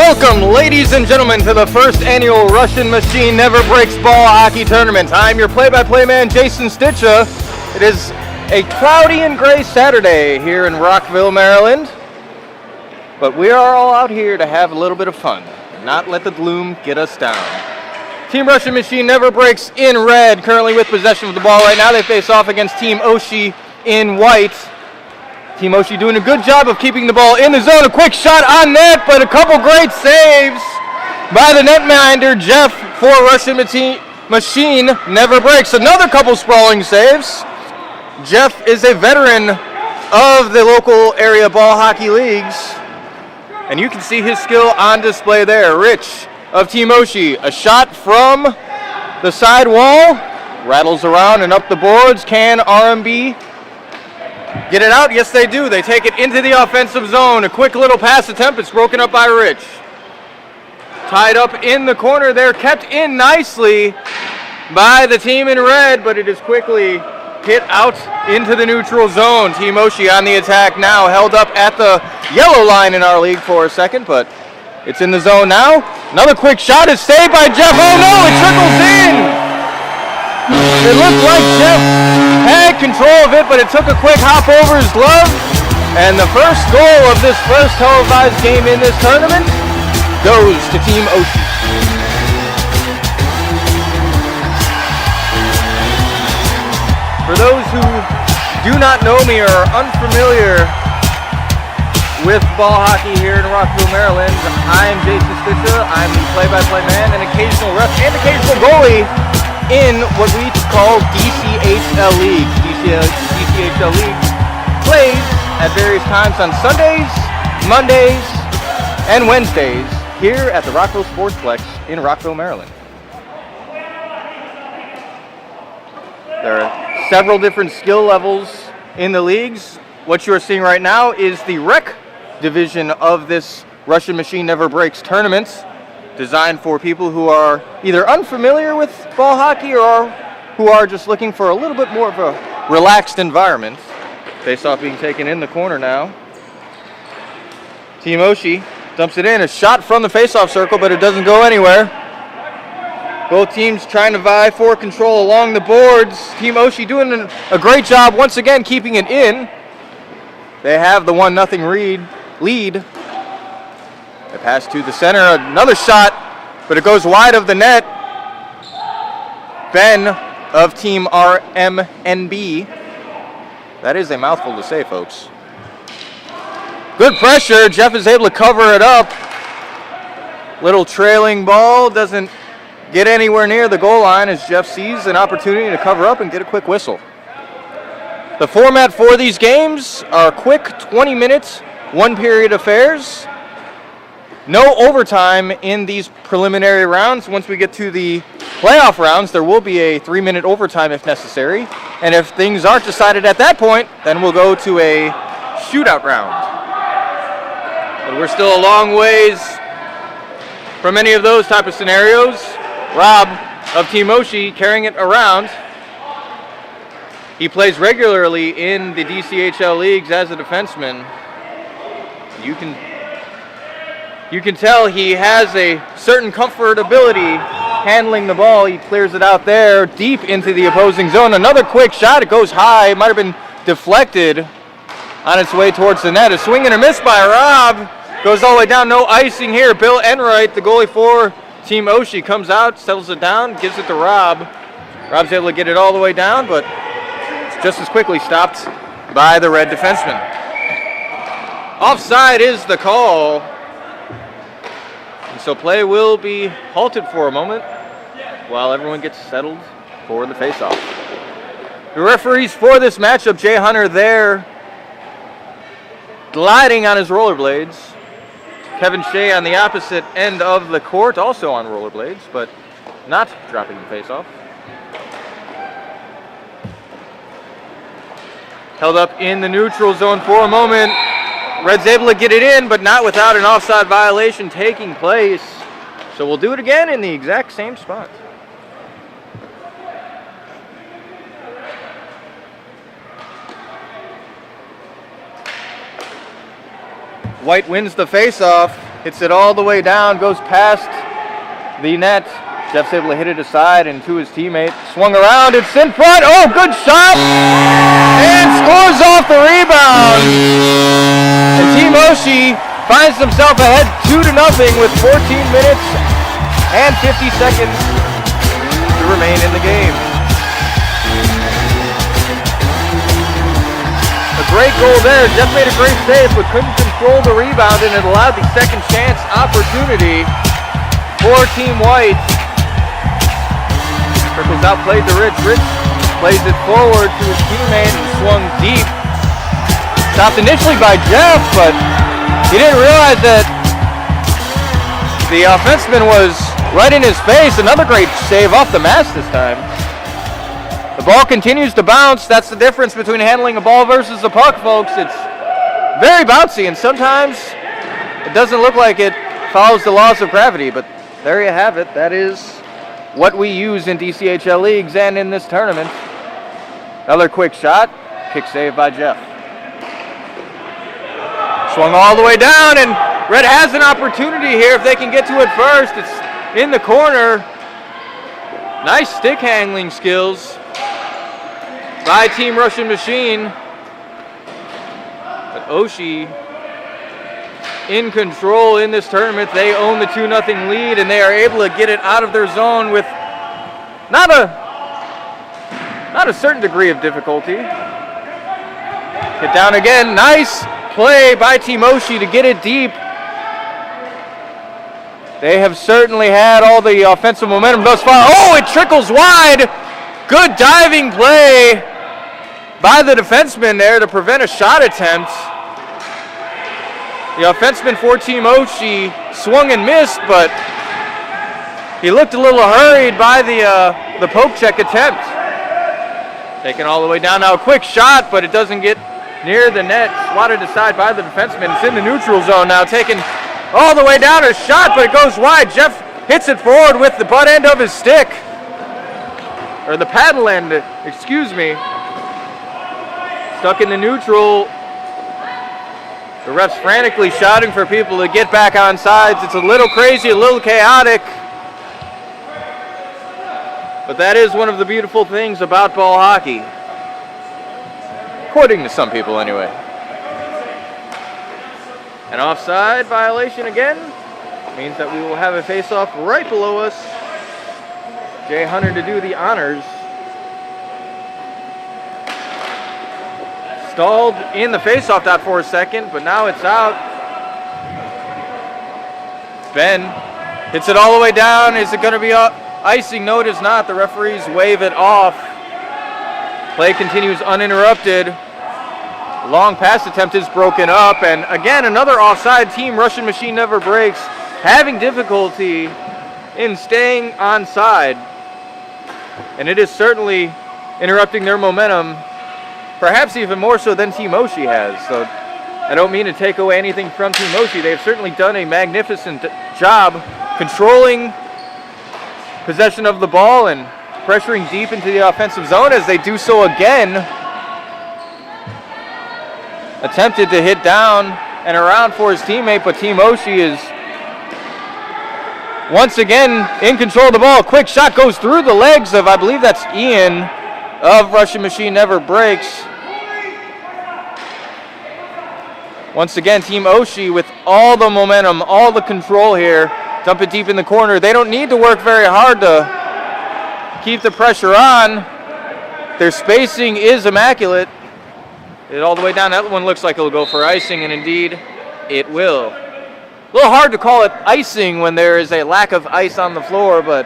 Welcome, ladies and gentlemen, to the first annual Russian Machine Never Breaks Ball Hockey Tournament. I'm your play-by-play man, Jason Stitcha. It is a cloudy and gray Saturday here in Rockville, Maryland. But we are all out here to have a little bit of fun and not let the gloom get us down. Team Russian Machine Never Breaks in red, currently with possession of the ball right now. They face off against Team Oshie in white. Team Oshie doing a good job of keeping the ball in the zone. A quick shot on net, but a couple great saves by the netminder, Jeff, for Russian Machine Never Breaks. Another couple sprawling saves. Jeff is a veteran of the local area ball hockey leagues, and you can see his skill on display there. Rich of Team Oshie, a shot from the side wall, rattles around and up the boards. Can RMB get it out? Yes, they do. They take it into the offensive zone. A quick little pass attempt. It's broken up by Rich. Tied up in the corner there. Kept in nicely by the team in red, but it is quickly hit out into the neutral zone. Team Oshie on the attack now. Held up at the yellow line in our league for a second, but it's in the zone now. Another quick shot is saved by Jeff. Oh no, it trickles in. It looked like Jeff had control of it, but it took a quick hop over his glove. And the first goal of this first televised game in this tournament goes to Team Oshie. For those who do not know me or are unfamiliar with ball hockey here in Rockville, Maryland, I am Jason Stitcha. I'm the play-by-play man and occasional ref and occasional goalie in what we call DCHL League. DCHL League plays at various times on Sundays, Mondays, and Wednesdays here at the Rockville Sportsplex in Rockville, Maryland. There are several different skill levels in the leagues. What you are seeing right now is the rec division of this Russian Machine Never Breaks tournament, designed for people who are either unfamiliar with ball hockey or who are just looking for a little bit more of a relaxed environment. Face-off being taken in the corner now. Team Oshie dumps it in. A shot from the face-off circle, but it doesn't go anywhere. Both teams trying to vie for control along the boards. Team Oshie doing a great job once again keeping it in. They have the 1-0 lead. They pass to the center, another shot, but it goes wide of the net. Ben of Team RMNB. That is a mouthful to say, folks. Good pressure. Jeff is able to cover it up. Little trailing ball, doesn't get anywhere near the goal line as Jeff sees an opportunity to cover up and get a quick whistle. The format for these games are quick 20-minute, one-period affairs. No overtime in these preliminary rounds. Once we get to the playoff rounds, there will be a 3-minute overtime if necessary. And if things aren't decided at that point, then we'll go to a shootout round. But we're still a long ways from any of those type of scenarios. Rob of Team Oshie carrying it around. He plays regularly in the DCHL leagues as a defenseman. You can tell he has a certain comfortability handling the ball. He clears it out there deep into the opposing zone. Another quick shot. It goes high. It might have been deflected on its way towards the net. A swing and a miss by Rob. Goes all the way down. No icing here. Bill Enright, the goalie for Team Oshie, comes out, settles it down, gives it to Rob. Rob's able to get it all the way down, but it's just as quickly stopped by the red defenseman. Offside is the call. So play will be halted for a moment while everyone gets settled for the face-off. The referees for this matchup, Jay Hunter there gliding on his rollerblades. Kevin Shea on the opposite end of the court, also on rollerblades, but not dropping the face-off. Held up in the neutral zone for a moment. Red's able to get it in, but not without an offside violation taking place. So we'll do it again in the exact same spot. White wins the face-off. Hits it all the way down, goes past the net. Jeff's able to hit it aside and to his teammate. Swung around, it's in front. Oh, good shot! And scores off the rebound. And Team Oshie finds himself ahead 2-0 with 14 minutes and 50 seconds to remain in the game. A great goal there. Jeff made a great save, but couldn't control the rebound, and it allowed the second chance opportunity for Team White. Trickles out, played to Rich. Rich plays it forward to his teammate and swung deep. Stopped initially by Jeff, but he didn't realize that the offenseman was right in his face. Another great save off the mask this time. The ball continues to bounce. That's the difference between handling a ball versus a puck, folks. It's very bouncy, and sometimes it doesn't look like it follows the laws of gravity, but there you have it. That is what we use in DCHL leagues and in this tournament. Another quick shot. Kick save by Jeff. Swung all the way down, and Red has an opportunity here if they can get to it first. It's in the corner. Nice stick handling skills by Team Russian Machine. But Oshie in control in this tournament. They own the 2-0 lead, and they are able to get it out of their zone with not a certain degree of difficulty. Hit down again. Nice play by Team Oshie to get it deep. They have certainly had all the offensive momentum thus far. Oh, it trickles wide. Good diving play by the defenseman there to prevent a shot attempt. The offenseman for Team Oshie swung and missed, but he looked a little hurried by the poke check attempt. Taken all the way down now. A quick shot, but it doesn't get near the net. Swatted aside by the defenseman. It's in the neutral zone now. Taken all the way down. A shot, but it goes wide. Jeff hits it forward with the butt end of his stick. Or the paddle end, excuse me. Stuck in the neutral. The ref's frantically shouting for people to get back on sides. It's a little crazy, a little chaotic. But that is one of the beautiful things about ball hockey. According to some people, anyway. An offside violation again. Means that we will have a face-off right below us. Jay Hunter to do the honors. Stalled in the face-off dot for a second, but now it's out. Ben hits it all the way down. Is it going to be icing? No, it is not. The referees wave it off. Play continues uninterrupted. Long pass attempt is broken up, and again another offside. Team Russian Machine never breaks, having difficulty in staying onside, and it is certainly interrupting their momentum. Perhaps even more so than Team Oshie has. So I don't mean to take away anything from Team Oshie. They've certainly done a magnificent job controlling possession of the ball and pressuring deep into the offensive zone as they do so again. Attempted to hit down and around for his teammate, but Team Oshie is once again in control of the ball. Quick shot goes through the legs of, I believe that's Ian of Russian Machine Never Breaks. Once again, Team Oshie with all the momentum, all the control here. Dump it deep in the corner. They don't need to work very hard to keep the pressure on. Their spacing is immaculate. It all the way down. That one looks like it'll go for icing, and indeed it will. A little hard to call it icing when there is a lack of ice on the floor, but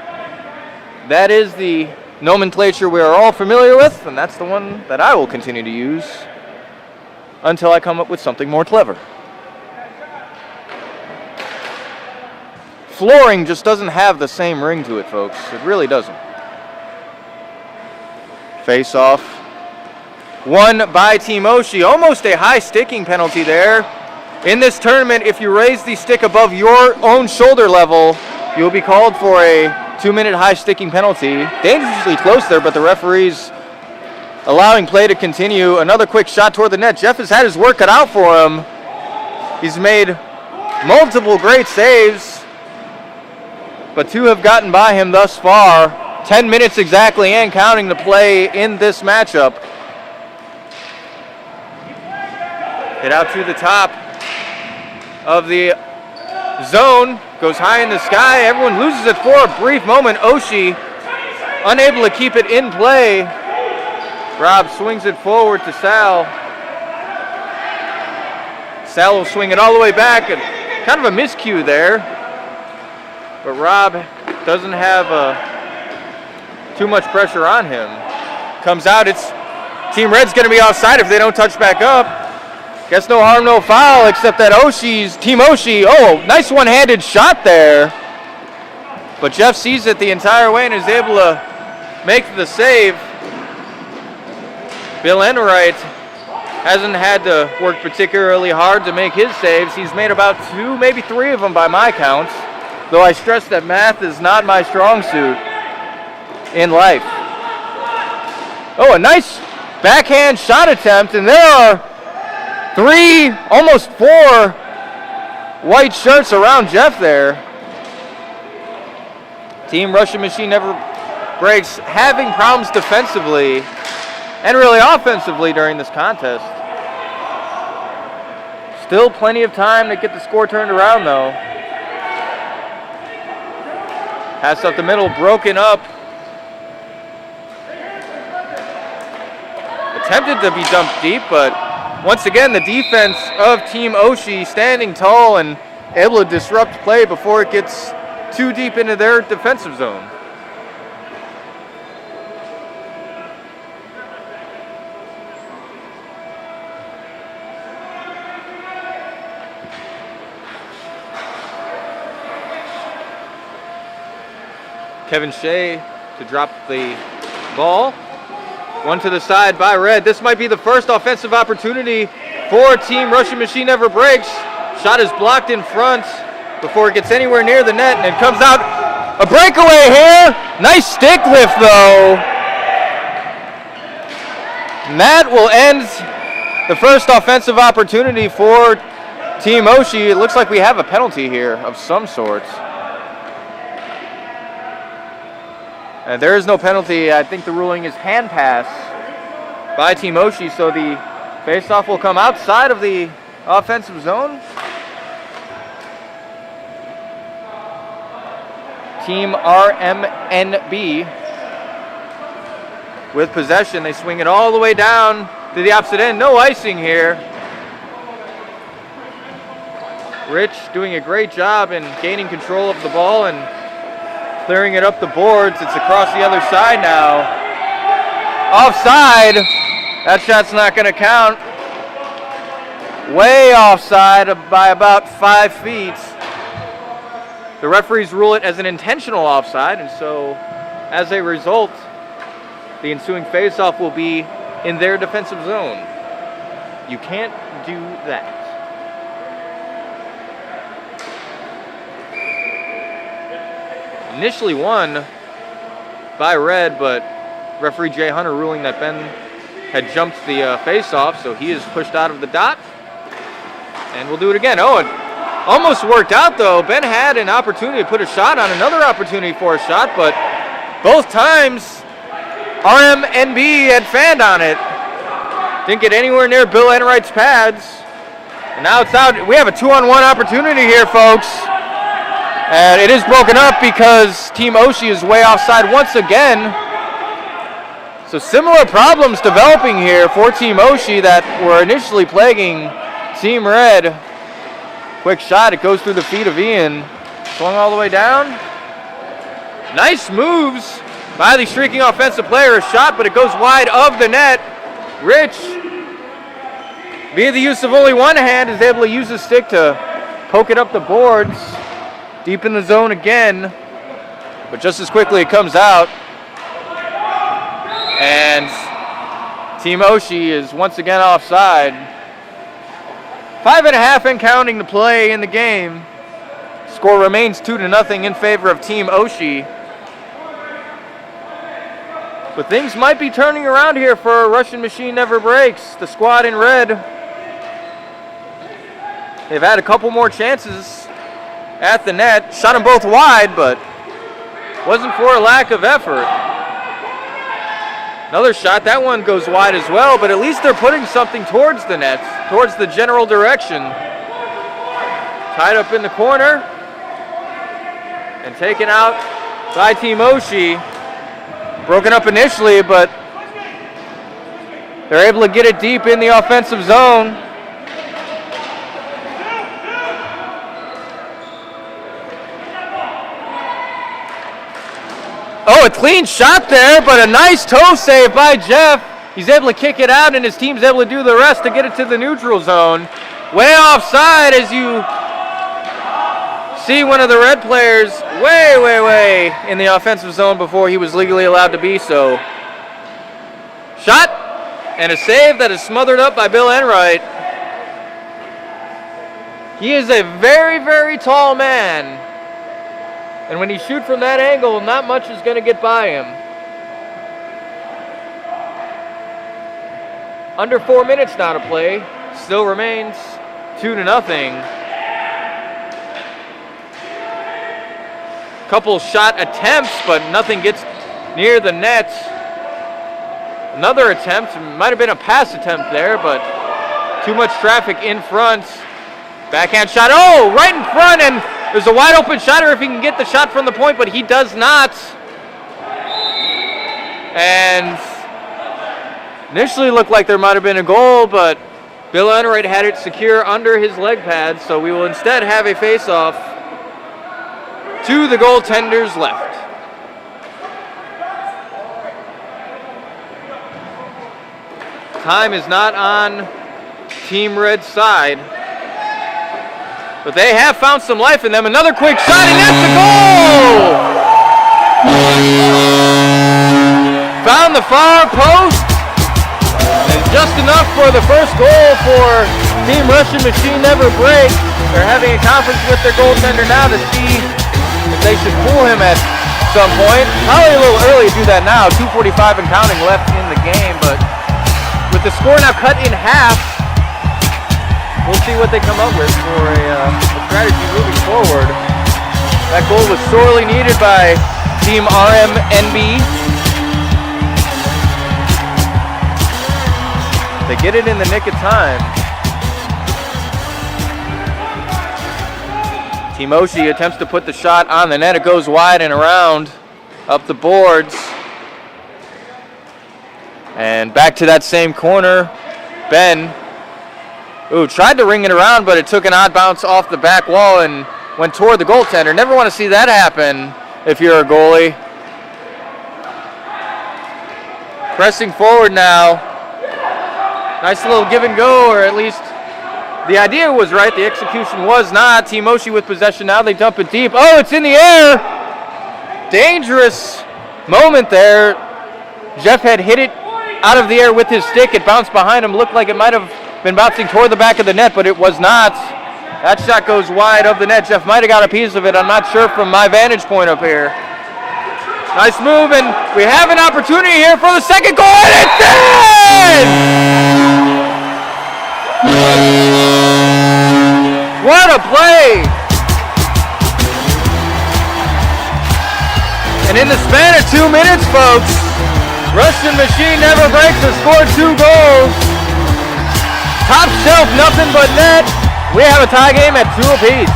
that is the nomenclature we are all familiar with, and that's the one that I will continue to use until I come up with something more clever. Flooring just doesn't have the same ring to it, folks. It really doesn't. Face off. Won by Team Oshie. Almost a high sticking penalty there. In this tournament, if you raise the stick above your own shoulder level, you'll be called for a 2-minute high sticking penalty. Dangerously close there, but the referees allowing play to continue. Another quick shot toward the net. Jeff has had his work cut out for him. He's made multiple great saves, but 2 have gotten by him thus far. 10 minutes exactly and counting to play in this matchup. Hit out to the top of the zone, goes high in the sky. Everyone loses it for a brief moment. Oshie unable to keep it in play. Rob swings it forward to Sal. Sal will swing it all the way back, and kind of a miscue there. But Rob doesn't have too much pressure on him. Comes out, it's Team Red's going to be offside if they don't touch back up. Guess no harm, no foul, except that Team Oshie, nice one-handed shot there. But Jeff sees it the entire way and is able to make the save. Bill Enright hasn't had to work particularly hard to make his saves. He's made about 2, maybe 3 of them by my counts, though I stress that math is not my strong suit in life. A nice backhand shot attempt, and there are 3, almost 4 white shirts around Jeff there. Team Russian Machine Never Breaks having problems defensively and really offensively during this contest. Still plenty of time to get the score turned around though. Pass up the middle, broken up. Attempted to be dumped deep, but once again, the defense of Team Oshie standing tall and able to disrupt play before it gets too deep into their defensive zone. Kevin Shea to drop the ball. One to the side by Red. This might be the first offensive opportunity for Team Russian Machine Never Breaks. Shot is blocked in front before it gets anywhere near the net, and it comes out. A breakaway here. Nice stick lift though. And that will end the first offensive opportunity for Team Oshie. It looks like we have a penalty here of some sort. And there is no penalty. I think the ruling is hand pass by Team Oshie, so the faceoff will come outside of the offensive zone. Team RMNB with possession. They swing it all the way down to the opposite end. No icing here. Rich doing a great job in gaining control of the ball and clearing it up the boards. It's across the other side now. Offside. That shot's not going to count. Way offside by about 5 feet. The referees rule it as an intentional offside, and so as a result, the ensuing faceoff will be in their defensive zone. You can't do that. Initially won by Red, but referee Jay Hunter ruling that Ben had jumped the face-off, so he is pushed out of the dot. And we'll do it again. Oh, it almost worked out, though. Ben had an opportunity to put a shot on another opportunity for a shot, but both times RMNB had fanned on it. Didn't get anywhere near Bill Enright's pads. And now it's out. We have a 2-on-1 opportunity here, folks. And it is broken up because Team Oshie is way offside once again. So similar problems developing here for Team Oshie that were initially plaguing Team Red. Quick shot, it goes through the feet of Ian. Swung all the way down. Nice moves by the streaking offensive player. A shot, but it goes wide of the net. Rich, via the use of only one hand, is able to use his stick to poke it up the boards. Deep in the zone again, but just as quickly it comes out. And Team Oshie is once again offside. 5.5 and counting to play in the game. Score remains 2-0 in favor of Team Oshie. But things might be turning around here for Russian Machine Never Breaks. The squad in red They've had a couple more chances at the net. Shot them both wide, but wasn't for a lack of effort. Another shot, that one goes wide as well, but at least they're putting something towards the net, towards the general direction. Tied up in the corner and taken out by Team Oshie. Broken up initially, but they're able to get it deep in the offensive zone. Oh, a clean shot there, but a nice toe save by Jeff. He's able to kick it out, and his team's able to do the rest to get it to the neutral zone. Way offside as you see one of the red players way in the offensive zone before he was legally allowed to be so. Shot and a save that is smothered up by Bill Enright. He is a very tall man. And when he shoots from that angle, not much is going to get by him. Under 4 minutes now to play. Still remains 2-0. Couple shot attempts, but nothing gets near the net. Another attempt, might have been a pass attempt there, but too much traffic in front. Backhand shot, oh, right in front, and there's a wide open shot if he can get the shot from the point, but he does not. And initially looked like there might have been a goal, but Bill Enright had it secure under his leg pad, so we will instead have a face-off to the goaltender's left. Time is not on Team Red's side, but they have found some life in them. Another quick shot, and that's the goal! Found the far post, and just enough for the first goal for Team Russian Machine Never Break. They're having a conference with their goaltender now to see if they should pull him at some point. Probably a little early to do that now. 2:45 and counting left in the game, but with the score now cut in half, we'll see what they come up with for a strategy moving forward. That goal was sorely needed by Team RMNB. They get it in the nick of time. Team Oshie attempts to put the shot on the net. It goes wide and around up the boards. And back to that same corner. Ben, tried to ring it around, but it took an odd bounce off the back wall and went toward the goaltender. Never want to see that happen if you're a goalie. Pressing forward now. Nice little give and go, or at least the idea was right. The execution was not. Team Oshie with possession now. They dump it deep. Oh, it's in the air. Dangerous moment there. Jeff had hit it out of the air with his stick. It bounced behind him. Looked like it might have been bouncing toward the back of the net, but it was not. That shot goes wide of the net. Jeff might have got a piece of it. I'm not sure from my vantage point up here. Nice move, and we have an opportunity here for the second goal, and it's in! What a play! And in the span of 2 minutes, folks, Russian Machine Never Breaks has scored 2 goals. Top shelf, nothing but net. We have a tie game at 2 apiece.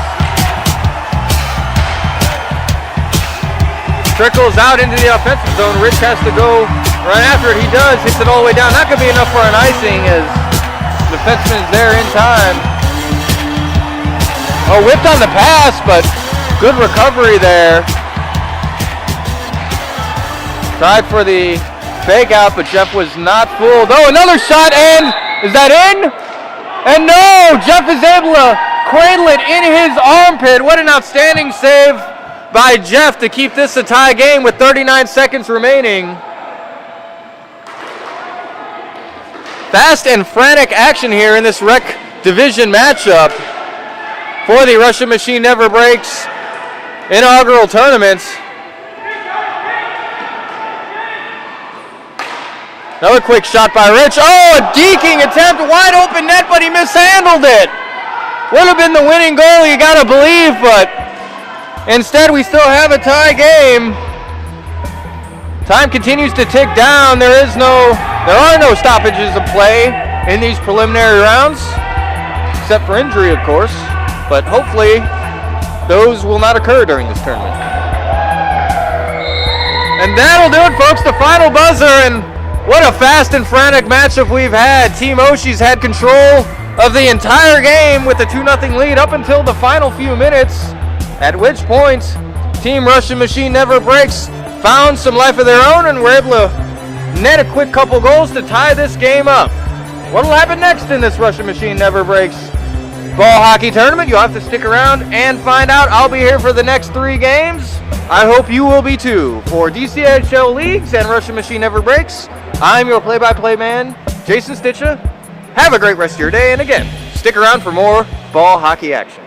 Trickles out into the offensive zone. Rich has to go right after it. He does. Hits it all the way down. Not going to be enough for an icing as the defenseman is there in time. Oh, whipped on the pass, but good recovery there. Tried for the fake out, but Jeff was not fooled. Oh, another shot, and is that in? And no, Jeff is able to cradle it in his armpit. What an outstanding save by Jeff to keep this a tie game with 39 seconds remaining. Fast and frantic action here in this rec division matchup for the Russian Machine Never Breaks inaugural tournament. Another quick shot by Rich. Oh, a deking attempt, wide open net, but he mishandled it. Would have been the winning goal, you gotta believe, but instead we still have a tie game. Time continues to tick down. There are no stoppages of play in these preliminary rounds, except for injury, of course, but hopefully those will not occur during this tournament. And that'll do it, folks, the final buzzer, and what a fast and frantic matchup we've had. Team Oshie's had control of the entire game with a 2-0 lead up until the final few minutes, at which point Team Russian Machine Never Breaks found some life of their own and were able to net a quick couple goals to tie this game up. What'll happen next in this Russian Machine Never Breaks ball hockey tournament? You'll have to stick around and find out. I'll be here for the next 3 games. I hope you will be too. For DCHL Leagues and Russian Machine Never Breaks, I'm your play-by-play man, Jason Stitcha. Have a great rest of your day, and again, stick around for more ball hockey action.